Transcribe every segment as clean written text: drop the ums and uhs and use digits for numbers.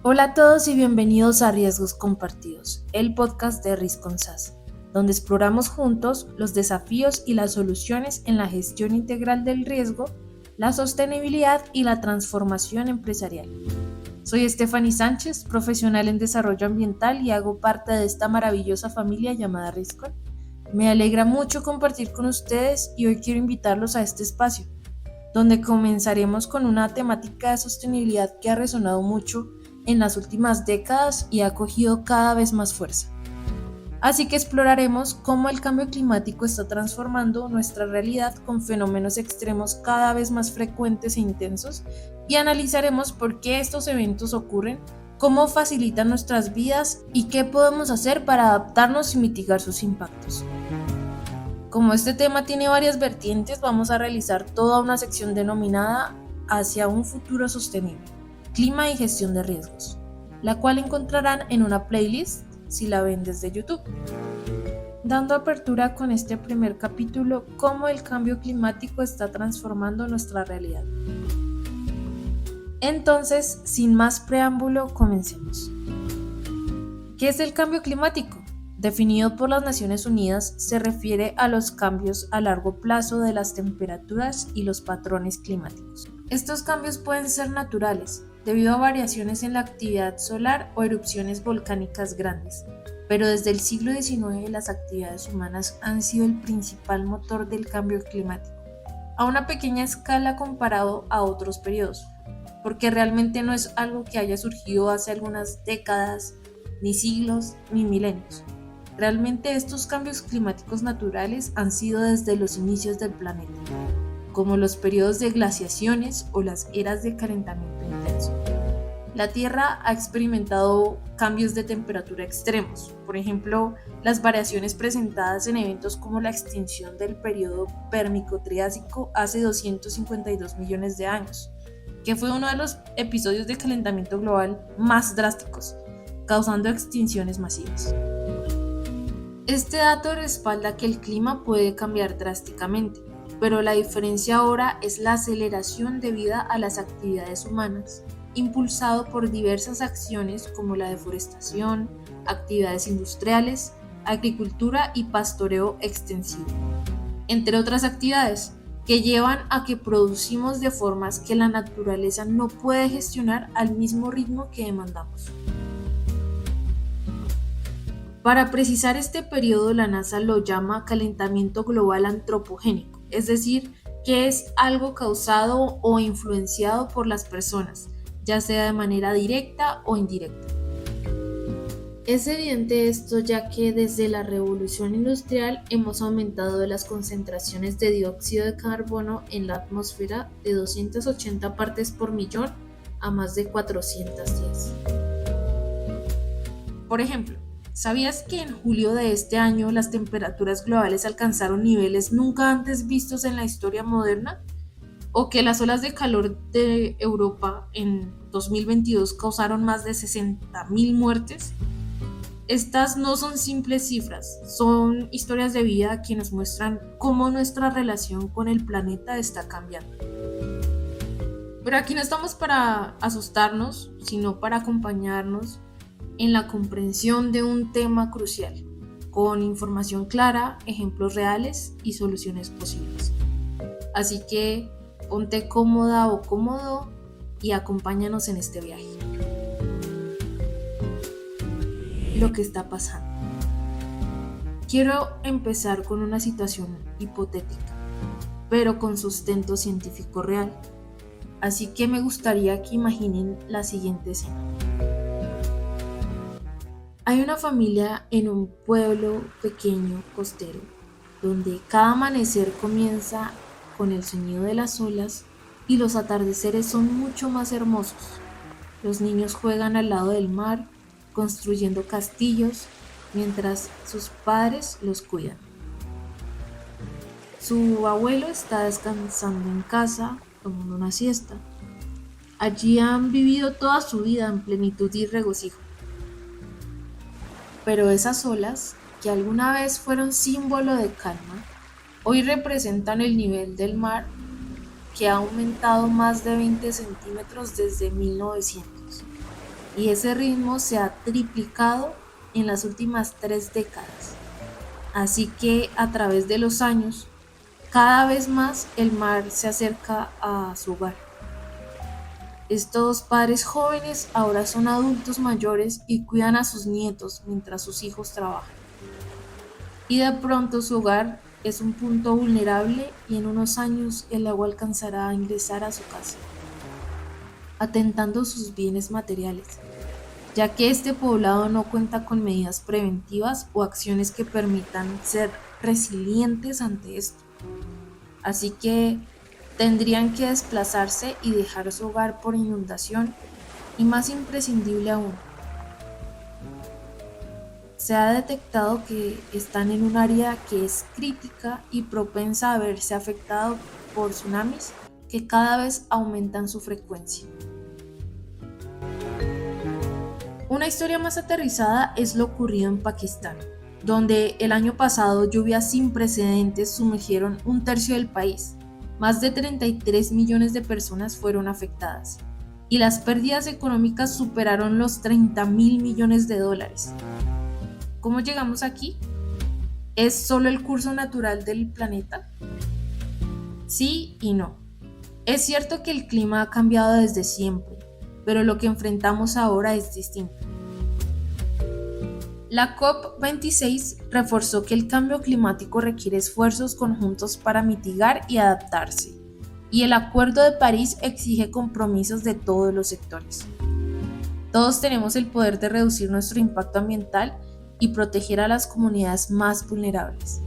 Hola a todos y bienvenidos a Riesgos Compartidos, el podcast de Risconsas, donde exploramos juntos los desafíos y las soluciones en la gestión integral del riesgo, la sostenibilidad y la transformación empresarial. Soy Stephanie Sánchez, profesional en desarrollo ambiental y hago parte de esta maravillosa familia llamada Riscon. Me alegra mucho compartir con ustedes y hoy quiero invitarlos a este espacio, donde comenzaremos con una temática de sostenibilidad que ha resonado mucho en las últimas décadas y ha cogido cada vez más fuerza. Así que exploraremos cómo el cambio climático está transformando nuestra realidad con fenómenos extremos cada vez más frecuentes e intensos y analizaremos por qué estos eventos ocurren, cómo facilitan nuestras vidas y qué podemos hacer para adaptarnos y mitigar sus impactos. Como este tema tiene varias vertientes, vamos a realizar toda una sección denominada Hacia un futuro sostenible, clima y gestión de riesgos, la cual encontrarán en una playlist si la ven desde YouTube. Dando apertura con este primer capítulo, cómo el cambio climático está transformando nuestra realidad. Entonces, sin más preámbulo, comencemos. ¿Qué es el cambio climático? Definido por las Naciones Unidas, se refiere a los cambios a largo plazo de las temperaturas y los patrones climáticos. Estos cambios pueden ser naturales, debido a variaciones en la actividad solar o erupciones volcánicas grandes, pero desde el siglo XIX las actividades humanas han sido el principal motor del cambio climático, a una pequeña escala comparado a otros periodos, porque realmente no es algo que haya surgido hace algunas décadas, ni siglos, ni milenios. Realmente estos cambios climáticos naturales han sido desde los inicios del planeta, como los periodos de glaciaciones o las eras de calentamiento intenso. La Tierra ha experimentado cambios de temperatura extremos, por ejemplo, las variaciones presentadas en eventos como la extinción del periodo Pérmico-Triásico hace 252 millones de años, que fue uno de los episodios de calentamiento global más drásticos, causando extinciones masivas. Este dato respalda que el clima puede cambiar drásticamente, pero la diferencia ahora es la aceleración debida a las actividades humanas, impulsado por diversas acciones como la deforestación, actividades industriales, agricultura y pastoreo extensivo, entre otras actividades que llevan a que producimos de formas que la naturaleza no puede gestionar al mismo ritmo que demandamos. Para precisar este periodo, la NASA lo llama calentamiento global antropogénico, es decir, que es algo causado o influenciado por las personas, ya sea de manera directa o indirecta. Es evidente esto ya que desde la revolución industrial hemos aumentado las concentraciones de dióxido de carbono en la atmósfera de 280 partes por millón a más de 410. Por ejemplo, ¿sabías que en julio de este año las temperaturas globales alcanzaron niveles nunca antes vistos en la historia moderna? ¿O que las olas de calor de Europa en 2022 causaron más de 60.000 muertes? Estas no son simples cifras, son historias de vida que nos muestran cómo nuestra relación con el planeta está cambiando. Pero aquí no estamos para asustarnos, sino para acompañarnos en la comprensión de un tema crucial, con información clara, ejemplos reales y soluciones posibles. Así que ponte cómoda o cómodo y acompáñanos en este viaje. Lo que está pasando. Quiero empezar con una situación hipotética, pero con sustento científico real. Así que me gustaría que imaginen la siguiente escena. Hay una familia en un pueblo pequeño costero, donde cada amanecer comienza con el sonido de las olas y los atardeceres son mucho más hermosos. Los niños juegan al lado del mar, construyendo castillos, mientras sus padres los cuidan. Su abuelo está descansando en casa, tomando una siesta. Allí han vivido toda su vida en plenitud y regocijo. Pero esas olas, que alguna vez fueron símbolo de calma, hoy representan el nivel del mar que ha aumentado más de 20 centímetros desde 1900. y ese ritmo se ha triplicado en las últimas 3 décadas. Así que a través de los años, cada vez más el mar se acerca a su hogar. Estos padres jóvenes ahora son adultos mayores y cuidan a sus nietos mientras sus hijos trabajan. Y de pronto su hogar es un punto vulnerable y en unos años el agua alcanzará a ingresar a su casa, atentando sus bienes materiales, ya que este poblado no cuenta con medidas preventivas o acciones que permitan ser resilientes ante esto. Así que tendrían que desplazarse y dejar su hogar por inundación y, más imprescindible aún, se ha detectado que están en un área que es crítica y propensa a verse afectado por tsunamis que cada vez aumentan su frecuencia. Una historia más aterrizada es lo ocurrido en Pakistán, donde el año pasado lluvias sin precedentes sumergieron un tercio del país. Más de 33 millones de personas fueron afectadas y las pérdidas económicas superaron los 30.000 millones de dólares. ¿Cómo llegamos aquí? ¿Es solo el curso natural del planeta? Sí y no. Es cierto que el clima ha cambiado desde siempre, pero lo que enfrentamos ahora es distinto. La COP26 reforzó que el cambio climático requiere esfuerzos conjuntos para mitigar y adaptarse, y el Acuerdo de París exige compromisos de todos los sectores. Todos tenemos el poder de reducir nuestro impacto ambiental y proteger a las comunidades más vulnerables.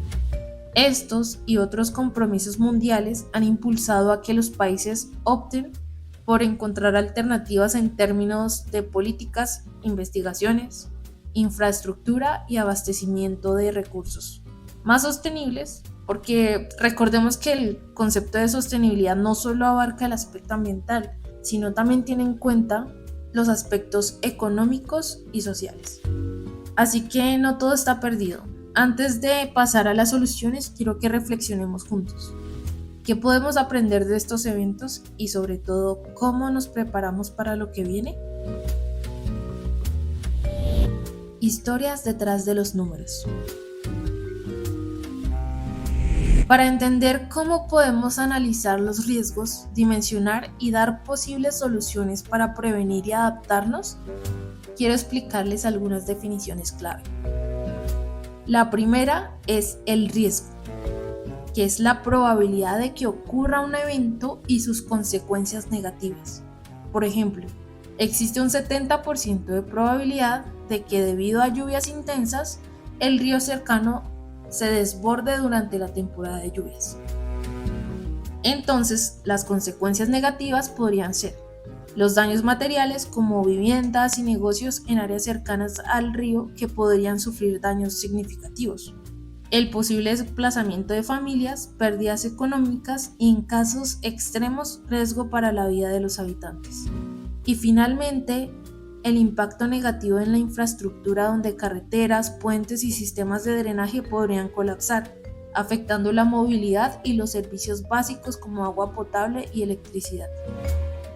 Estos y otros compromisos mundiales han impulsado a que los países opten por encontrar alternativas en términos de políticas, investigaciones, infraestructura y abastecimiento de recursos más sostenibles, porque recordemos que el concepto de sostenibilidad no solo abarca el aspecto ambiental, sino también tiene en cuenta los aspectos económicos y sociales. Así que no todo está perdido. Antes de pasar a las soluciones, quiero que reflexionemos juntos. ¿Qué podemos aprender de estos eventos y sobre todo cómo nos preparamos para lo que viene? Historias detrás de los números. Para entender cómo podemos analizar los riesgos, dimensionar y dar posibles soluciones para prevenir y adaptarnos, quiero explicarles algunas definiciones clave. La primera es el riesgo, que es la probabilidad de que ocurra un evento y sus consecuencias negativas. Por ejemplo, existe un 70% de probabilidad de que debido a lluvias intensas, el río cercano se desborde durante la temporada de lluvias. Entonces, las consecuencias negativas podrían ser los daños materiales como viviendas y negocios en áreas cercanas al río que podrían sufrir daños significativos, el posible desplazamiento de familias, pérdidas económicas y en casos extremos riesgo para la vida de los habitantes. Y finalmente, el impacto negativo en la infraestructura donde carreteras, puentes y sistemas de drenaje podrían colapsar, afectando la movilidad y los servicios básicos como agua potable y electricidad.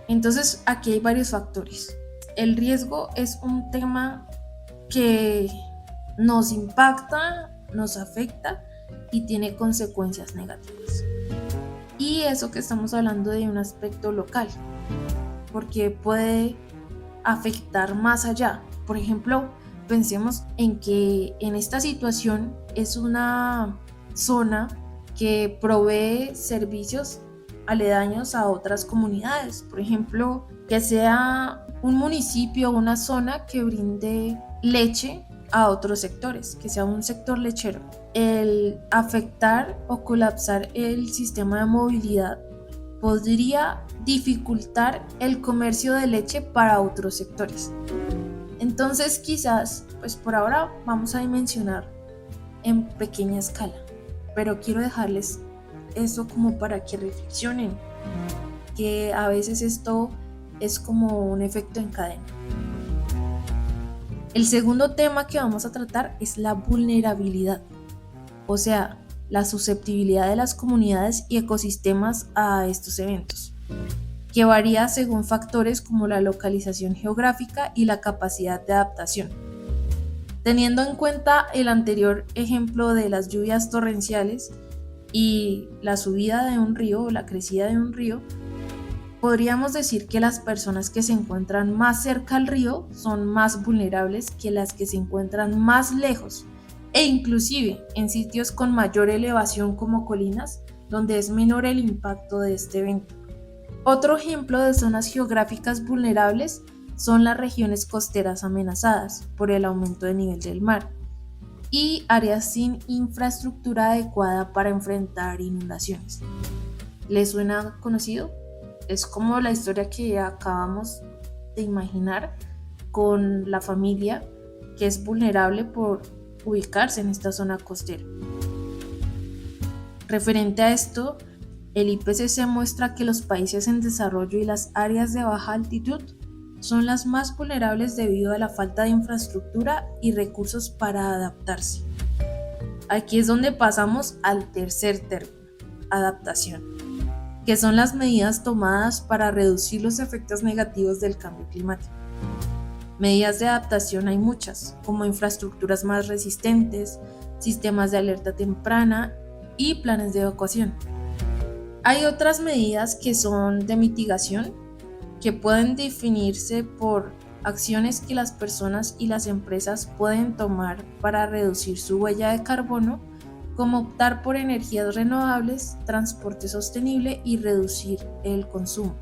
Entonces, aquí hay varios factores. El riesgo es un tema que nos impacta, nos afecta y tiene consecuencias negativas. Y eso que estamos hablando de un aspecto local, porque puede afectar más allá. Por ejemplo, pensemos en que en esta situación es una zona que provee servicios aledaños a otras comunidades. Por ejemplo, que sea un municipio o una zona que brinde leche a otros sectores, que sea un sector lechero. El afectar o colapsar el sistema de movilidad podría dificultar el comercio de leche para otros sectores. Entonces, quizás, pues por ahora vamos a dimensionar en pequeña escala, pero quiero dejarles eso como para que reflexionen, que a veces esto es como un efecto en cadena. El segundo tema que vamos a tratar es la vulnerabilidad, o sea, la susceptibilidad de las comunidades y ecosistemas a estos eventos. que varía según factores como la localización geográfica y la capacidad de adaptación. Teniendo en cuenta el anterior ejemplo de las lluvias torrenciales y la subida de un río o la crecida de un río, podríamos decir que las personas que se encuentran más cerca al río son más vulnerables que las que se encuentran más lejos, e inclusive en sitios con mayor elevación como colinas, donde es menor el impacto de este evento. Otro ejemplo de zonas geográficas vulnerables son las regiones costeras amenazadas por el aumento del nivel del mar y áreas sin infraestructura adecuada para enfrentar inundaciones. ¿Les suena conocido? Es como la historia que acabamos de imaginar con la familia que es vulnerable por ubicarse en esta zona costera. Referente a esto, el IPCC muestra que los países en desarrollo y las áreas de baja altitud son las más vulnerables debido a la falta de infraestructura y recursos para adaptarse. Aquí es donde pasamos al tercer término, adaptación, que son las medidas tomadas para reducir los efectos negativos del cambio climático. Medidas de adaptación hay muchas, como infraestructuras más resistentes, sistemas de alerta temprana y planes de evacuación. Hay otras medidas que son de mitigación, que pueden definirse por acciones que las personas y las empresas pueden tomar para reducir su huella de carbono, como optar por energías renovables, transporte sostenible y reducir el consumo.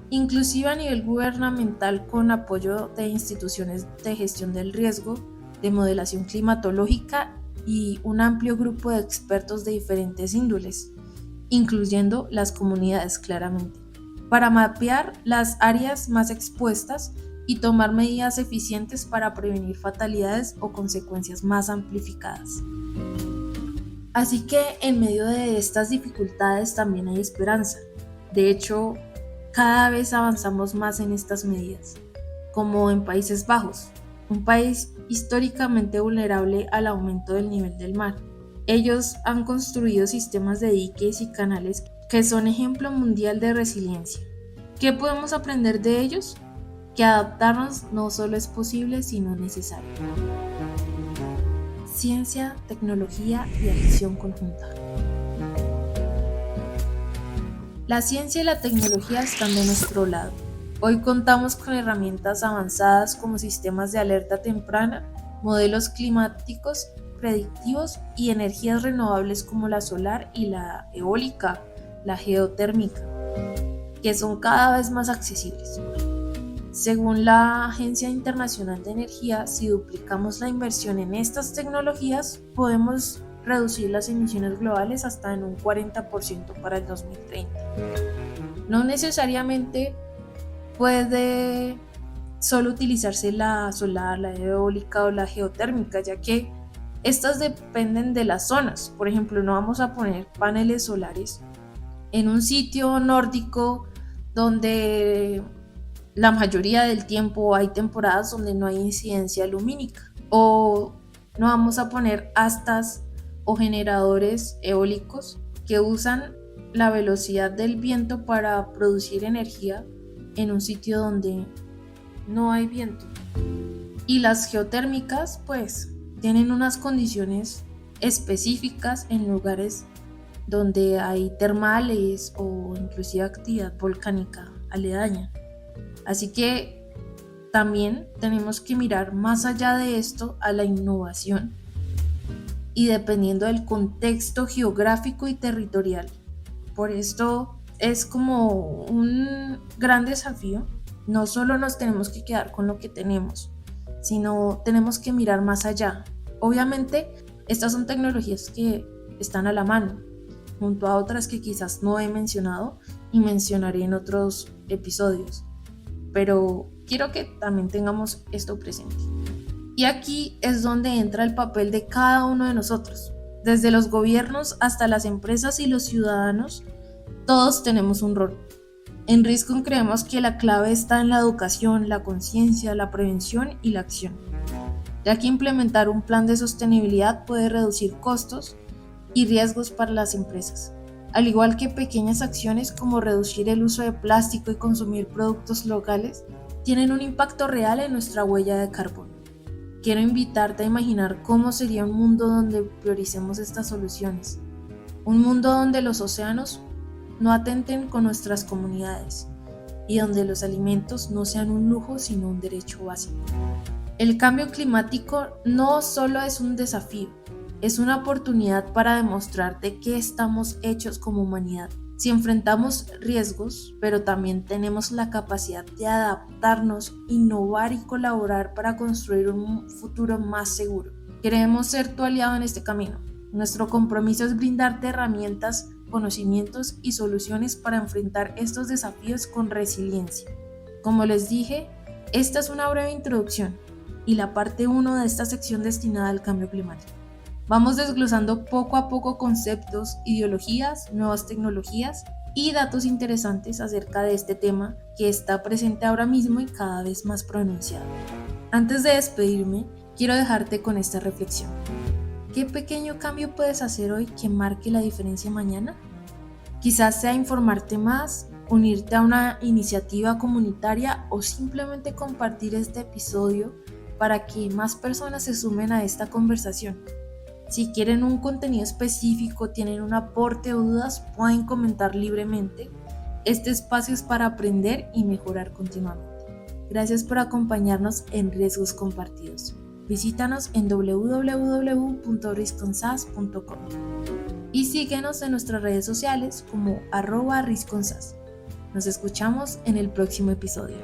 Inclusive a nivel gubernamental con apoyo de instituciones de gestión del riesgo, de modelación climatológica y un amplio grupo de expertos de diferentes índoles, incluyendo las comunidades claramente, para mapear las áreas más expuestas y tomar medidas eficientes para prevenir fatalidades o consecuencias más amplificadas. Así que en medio de estas dificultades también hay esperanza. De hecho, cada vez avanzamos más en estas medidas, como en Países Bajos, un país históricamente vulnerable al aumento del nivel del mar. Ellos han construido sistemas de diques y canales que son ejemplo mundial de resiliencia. ¿Qué podemos aprender de ellos? Que adaptarnos no solo es posible, sino necesario. Ciencia, tecnología y acción conjunta. La ciencia y la tecnología están de nuestro lado. Hoy contamos con herramientas avanzadas como sistemas de alerta temprana, modelos climáticos predictivos y energías renovables como la solar y la eólica, la geotérmica, que son cada vez más accesibles. Según la Agencia Internacional de Energía, si duplicamos la inversión en estas tecnologías, podemos reducir las emisiones globales hasta en un 40% para el 2030. No necesariamente puede solo utilizarse la solar, la eólica o la geotérmica, ya que estas dependen de las zonas. Por ejemplo, no vamos a poner paneles solares en un sitio nórdico donde la mayoría del tiempo hay temporadas donde no hay incidencia lumínica, o no vamos a poner astas o generadores eólicos que usan la velocidad del viento para producir energía en un sitio donde no hay viento. Y las geotérmicas pues tienen unas condiciones específicas en lugares donde hay termales o inclusive actividad volcánica aledaña. Así que también tenemos que mirar más allá de esto a la innovación y dependiendo del contexto geográfico y territorial. Por esto es como un gran desafío. No solo nos tenemos que quedar con lo que tenemos, sino tenemos que mirar más allá. Obviamente, estas son tecnologías que están a la mano, junto a otras que quizás no he mencionado y mencionaré en otros episodios. Pero quiero que también tengamos esto presente. Y aquí es donde entra el papel de cada uno de nosotros. Desde los gobiernos hasta las empresas y los ciudadanos, todos tenemos un rol. En Riscon creemos que la clave está en la educación, la conciencia, la prevención y la acción, ya que implementar un plan de sostenibilidad puede reducir costos y riesgos para las empresas, al igual que pequeñas acciones como reducir el uso de plástico y consumir productos locales, tienen un impacto real en nuestra huella de carbono. Quiero invitarte a imaginar cómo sería un mundo donde prioricemos estas soluciones, un mundo donde los océanos no atenten con nuestras comunidades y donde los alimentos no sean un lujo sino un derecho básico. El cambio climático no solo es un desafío, es una oportunidad para demostrar de qué estamos hechos como humanidad. Si enfrentamos riesgos, pero también tenemos la capacidad de adaptarnos, innovar y colaborar para construir un futuro más seguro. Queremos ser tu aliado en este camino. Nuestro compromiso es brindarte herramientas, conocimientos y soluciones para enfrentar estos desafíos con resiliencia. Como les dije, esta es una breve introducción y la parte 1 de esta sección destinada al cambio climático. Vamos desglosando poco a poco conceptos, ideologías, nuevas tecnologías y datos interesantes acerca de este tema que está presente ahora mismo y cada vez más pronunciado. Antes de despedirme, quiero dejarte con esta reflexión. ¿Qué pequeño cambio puedes hacer hoy que marque la diferencia mañana? Quizás sea informarte más, unirte a una iniciativa comunitaria o simplemente compartir este episodio para que más personas se sumen a esta conversación. Si quieren un contenido específico, tienen un aporte o dudas, pueden comentar libremente. Este espacio es para aprender y mejorar continuamente. Gracias por acompañarnos en Riesgos Compartidos. Visítanos en www.risconsas.com y síguenos en nuestras redes sociales como @risconsas. Nos escuchamos en el próximo episodio.